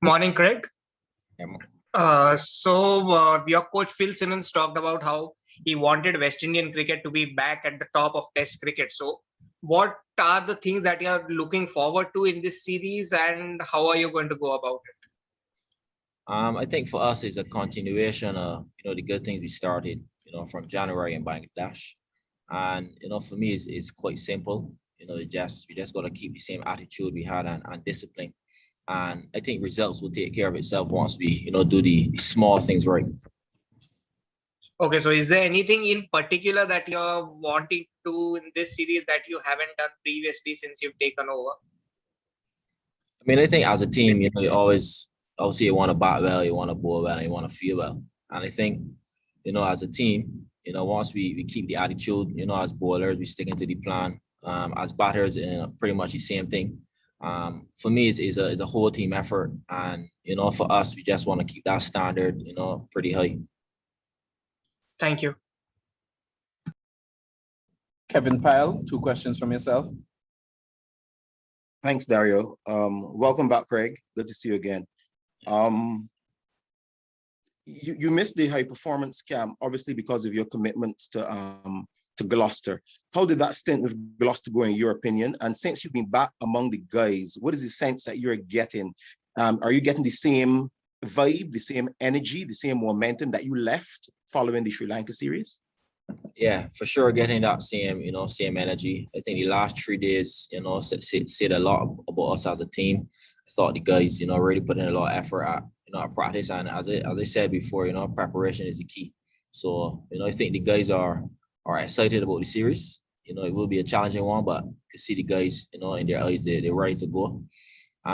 Morning, Craig. Yeah. Your coach Phil Simmons talked about how he wanted West Indian cricket to be back at the top of Test cricket. So, what are the things that you are looking forward to in this series, and how are you going to go about it? I think for us, it's a continuation of the good things we started from January in Bangladesh, and for me, it's quite simple. We just got to keep the same attitude we had and discipline, and I think results will take care of itself once we do the small things right. Okay, so is there anything in particular that you're wanting to do in this series that you haven't done previously since you've taken over? I mean, I think as a team, you always obviously you want to bat well, you want to bowl well, and you want to feel well. And I think, as a team, once we keep the attitude, as bowlers, we stick into the plan. As batters, pretty much the same thing. For me, it's a whole team effort, and for us, we just want to keep that standard, pretty high. Thank you. Kevin Powell, 2 questions from yourself. Thanks, Dario. Welcome back, Kraigg. Good to see you again. You missed the high performance camp, obviously because of your commitments to Gloucester. How did that stint with Gloucester go in your opinion? And since you've been back among the guys, what is the sense that you're getting? Are you getting the same vibe, the same energy, the same momentum that you left following the Sri Lanka series? Yeah, for sure, getting that same energy. I think the last 3 days, said a lot about us as a team. I thought the guys, really put in a lot of effort at practice, and as I said before, preparation is the key. So, I think the guys are excited about the series. It will be a challenging one, but to see the guys, in their eyes, they're ready to go.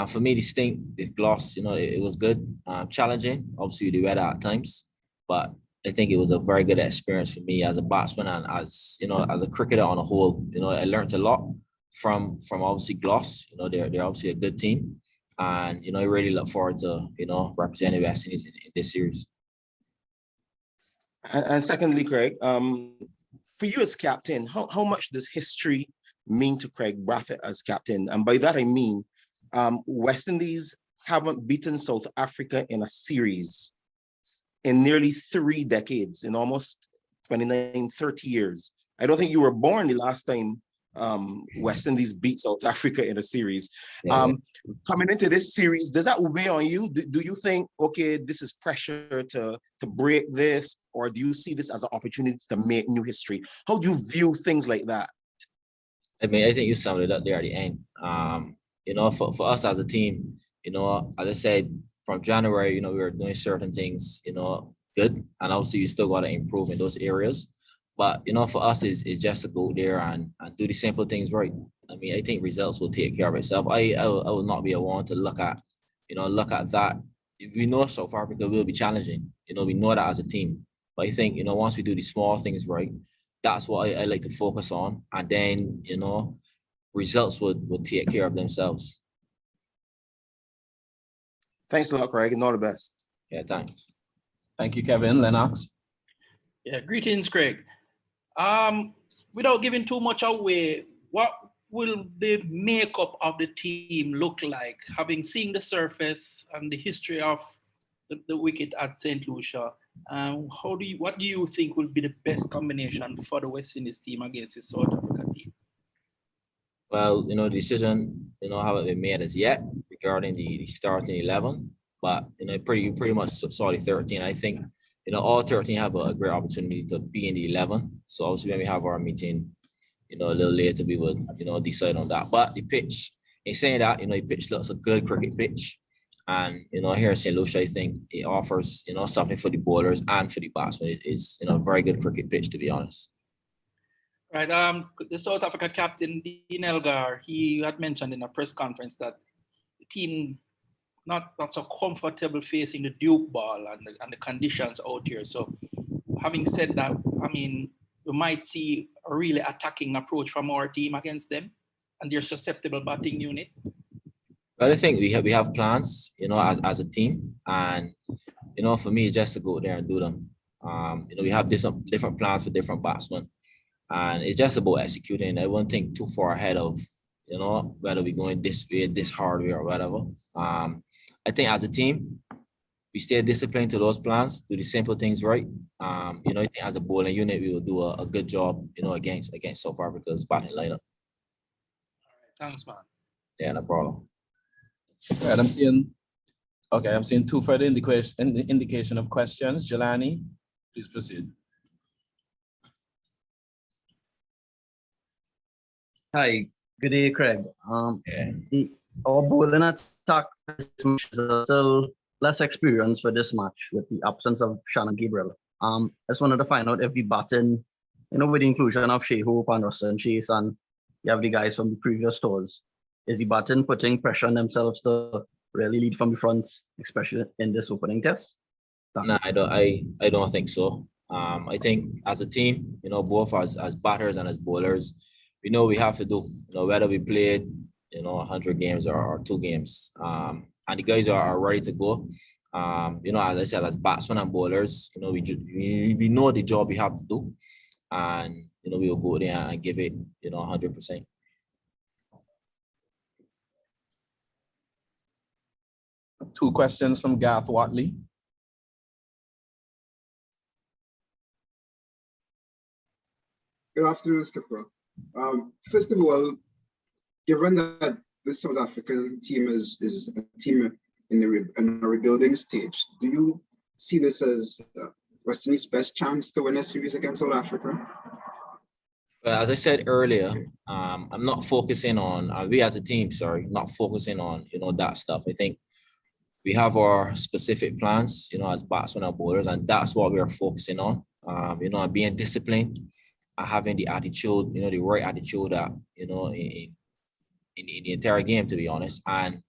For me, the stint with Glos, it was good, challenging, obviously with the weather at times, but I think it was a very good experience for me as a batsman and as a cricketer on a whole. I learned a lot from obviously Glos. They're obviously a good team, and I really look forward to representing West Indies in this series. And secondly, Kraigg, for you as captain, how much does history mean to Kraigg Brathwaite as captain? And by that I mean, West Indies haven't beaten South Africa in a series in nearly 3 decades, in almost 29, 30 years. I don't think you were born the last time West Indies beat South Africa in a series. Coming into this series, does that weigh on you? Do you think, okay, this is pressure to break this, or do you see this as an opportunity to make new history? How do you view things like that? I mean, I think you summed it up there at the end. For us as a team, as I said, from January, we were doing certain things, good. And obviously you still got to improve in those areas. But, for us, it's just to go there and do the simple things right. I mean, I think results will take care of itself. I will not be a one to look at that. We know South Africa will be challenging. We know that as a team. But I think, once we do the small things right, that's what I like to focus on. And then, results would take care of themselves. Thanks a lot, Kraigg, and all the best. Yeah, thanks. Thank you, Kevin. Lennox. Yeah, greetings, Kraigg. Without giving too much away, what will the makeup of the team look like, having seen the surface and the history of the wicket at St. Lucia? What do you think will be the best combination for the West Indies team against the South Africa team? Well, the decision, haven't been made as yet regarding the starting 11, but pretty much saw the 13. I think all 13 have a great opportunity to be in the 11. So obviously when we have our meeting, a little later, we would decide on that. But the pitch, in saying that, the pitch looks a good cricket pitch, and here in St. Lucia, I think it offers something for the bowlers and for the batsmen. It's a very good cricket pitch, to be honest. Right. The South Africa captain, Dean Elgar, he had mentioned in a press conference that the team not so comfortable facing the Duke ball and the conditions out here. So having said that, I mean, we might see a really attacking approach from our team against them and their susceptible batting unit. But I think we have plans, as a team, and for me, it's just to go there and do them. We have different plans for different batsmen. And it's just about executing. I won't think too far ahead of, whether we're going this way, this hard way, or whatever. I think as a team, we stay disciplined to those plans, do the simple things right. I think as a bowling unit, we will do a good job, against South Africa's batting lineup. Thanks, man. Yeah, no problem. All right, I'm seeing two further indication of questions. Jelani, please proceed. Hi, good day, Kraigg. Yeah. Our bowling attack is still less experience for this match with the absence of Shannon Gabriel. I just wanted to find out if the batting, with the inclusion of Shai Hope and Roston Chase, and you have the guys from the previous tours, is the batting putting pressure on themselves to really lead from the front, especially in this opening test? Thanks. No, I don't think so. I think as a team, both as batters and as bowlers, we know we have to do, whether we played, 100 games or 2 games. And the guys are ready to go. As I said, as batsmen and bowlers, we know the job we have to do. And, we will go there and give it, 100%. Two questions from Garth Watley. Good afternoon, Skipper. First of all, given that the South African team is a team in a rebuilding stage, do you see this as West Indies' best chance to win a series against South Africa? Well, as I said earlier, I'm not focusing on, we as a team, not focusing on, that stuff. I think we have our specific plans, as batsmen and bowlers, and that's what we are focusing on, being disciplined and having the attitude, the right attitude that, in the entire game, to be honest. And,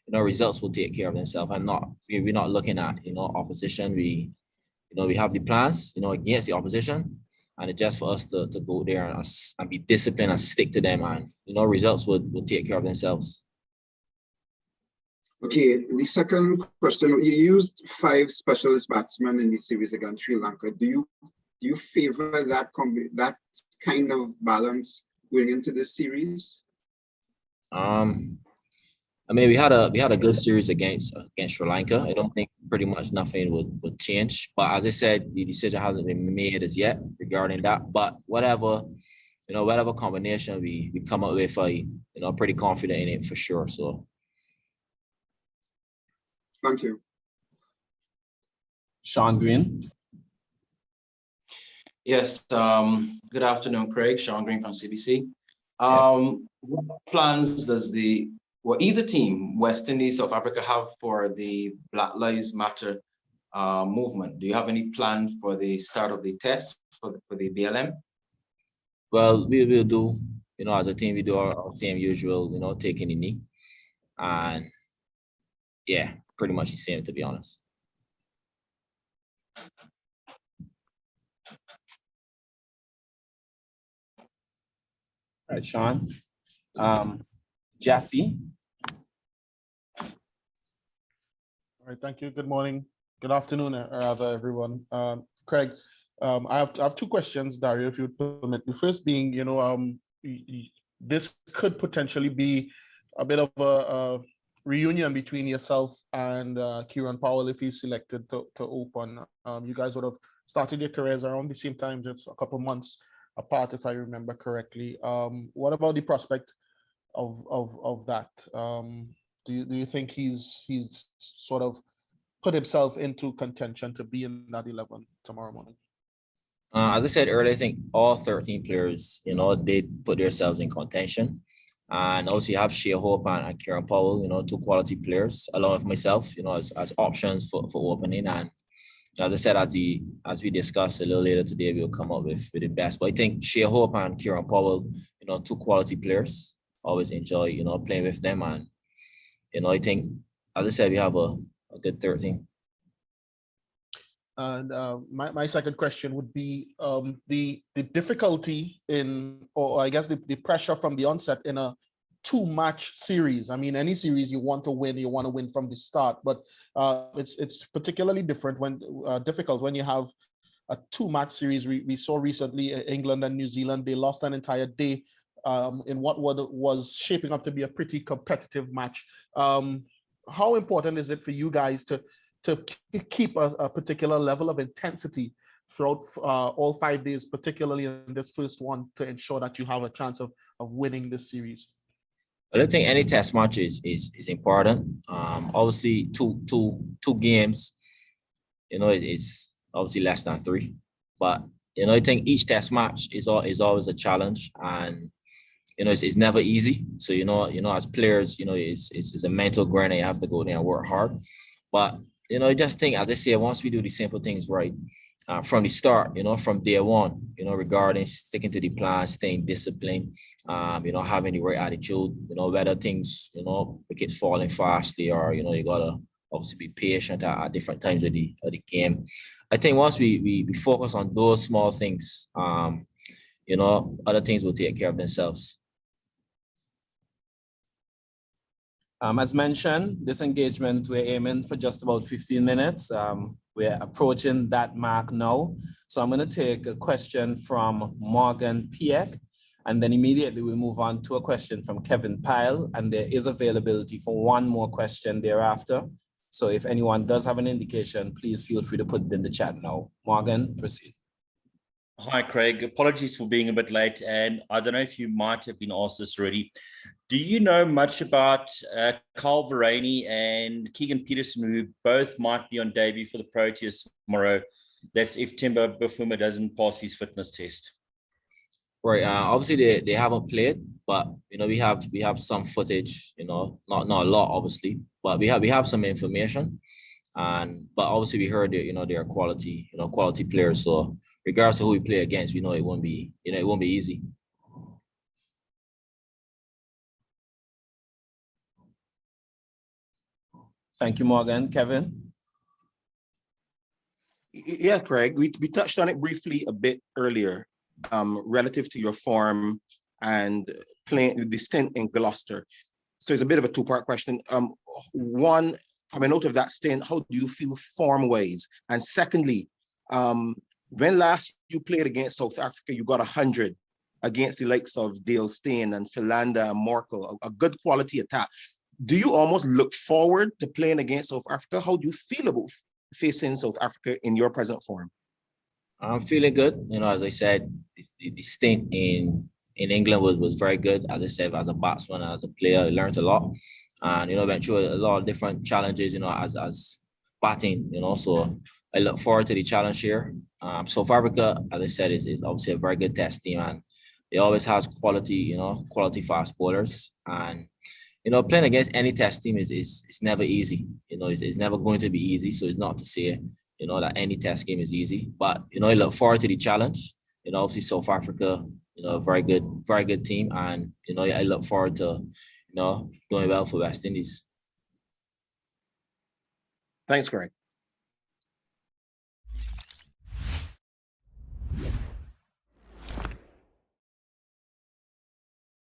results will take care of themselves. We're not looking at, opposition. We have the plans, against the opposition. And it's just for us to go there and be disciplined and stick to them, and results will take care of themselves. Okay, the second question: you used 5 specialist batsmen in the series against Sri Lanka. Do you favor that kind of balance going into this series? We had a good series against Sri Lanka. I don't think pretty much nothing would change. But as I said, the decision hasn't been made as yet regarding that. But whatever combination we come up with, I'm pretty confident in it for sure. So thank you. Sean Green. Yes, good afternoon, Kraigg. Sean Green from CBC. What plans does either team, West Indies, South Africa, have for the Black Lives Matter movement? Do you have any plan for the start of the test for the BLM? Well, we will do, as a team, we do our same usual, taking the knee. And yeah, pretty much the same, to be honest. All right, Sean. Jassy. All right, thank you. Good morning. Good afternoon, rather, everyone. Kraigg, I have 2 questions, Dario, if you would permit. The first being, this could potentially be a bit of a reunion between yourself and Keiron Powell if he's selected to open. You guys would have started your careers around the same time, just a couple months apart, if I remember correctly. What about the prospect of that? Do you think he's sort of put himself into contention to be in that 11 tomorrow morning? As I said earlier, I think all 13 players, they put themselves in contention. And also you have Shai Hope and Keiron Powell, 2 quality players, along with myself, as options for opening. And as I said, as we discussed a little later today, we'll come up with the best. But I think Shai Hope and Keiron Powell, 2 quality players. Always enjoy, playing with them. And, I think, as I said, we have a good 13. And my second question would be the difficulty or I guess the pressure from the onset in a 2-match series. I mean, any series you want to win from the start, but it's particularly difficult when you have a 2-match series. We saw recently England and New Zealand, they lost an entire day in what was shaping up to be a pretty competitive match. how important is it for you guys to keep a particular level of intensity throughout all 5 days, particularly in this first one, to ensure that you have a chance of winning this series? I don't think any test match is important. Obviously, two games, is obviously less than 3. But I think each test match is always a challenge, and it's never easy. So as players, it's a mental grind. You have to go there and work hard. But I just think, as I say, once we do the simple things right from the start, from day one, regarding sticking to the plan, staying disciplined, having the right attitude, whether things, wickets falling fastly, or you gotta obviously be patient at different times of the game. I think once we focus on those small things, other things will take care of themselves. As mentioned, this engagement, we're aiming for just about 15 minutes. We're approaching that mark now. So I'm going to take a question from Morgan Pieck, and then immediately we move on to a question from Kevin Powell, and there is availability for one more question thereafter. So if anyone does have an indication, please feel free to put it in the chat now. Morgan, proceed. Hi, Kraigg. Apologies for being a bit late, and I don't know if you might have been asked this already. Do you know much about Carl Verreynne and Keegan Peterson, who both might be on debut for the Proteas tomorrow? That's if Timber Bafuma doesn't pass his fitness test. Right. Obviously, they haven't played, but we have some footage. Not a lot, obviously, but we have some information, but obviously we heard that they're quality players. So regardless of who we play against, it won't be easy. Thank you, Morgan. Kevin? Yeah, Kraigg, we touched on it briefly a bit earlier, relative to your form and playing the stint in Gloucester. So it's a bit of a two-part question. One, coming out of that stint, how do you feel form-wise? And secondly, when last you played against South Africa, you got 100 against the likes of Dale Steyn and Philander and Morkel, a good quality attack. Do you almost look forward to playing against South Africa? How do you feel about facing South Africa in your present form? I'm feeling good. As I said, the stint in England was very good. As I said, as a batsman, as a player, I learned a lot. And, went through a lot of different challenges, as batting, So I look forward to the challenge here. South Africa, as I said, is obviously a very good test team, and it always has quality fast bowlers. And, playing against any test team is never easy. It's never going to be easy. So it's not to say, that any test game is easy. But, I look forward to the challenge. Obviously South Africa, very good team. And, I look forward to, doing well for West Indies. Thanks, Kraigg.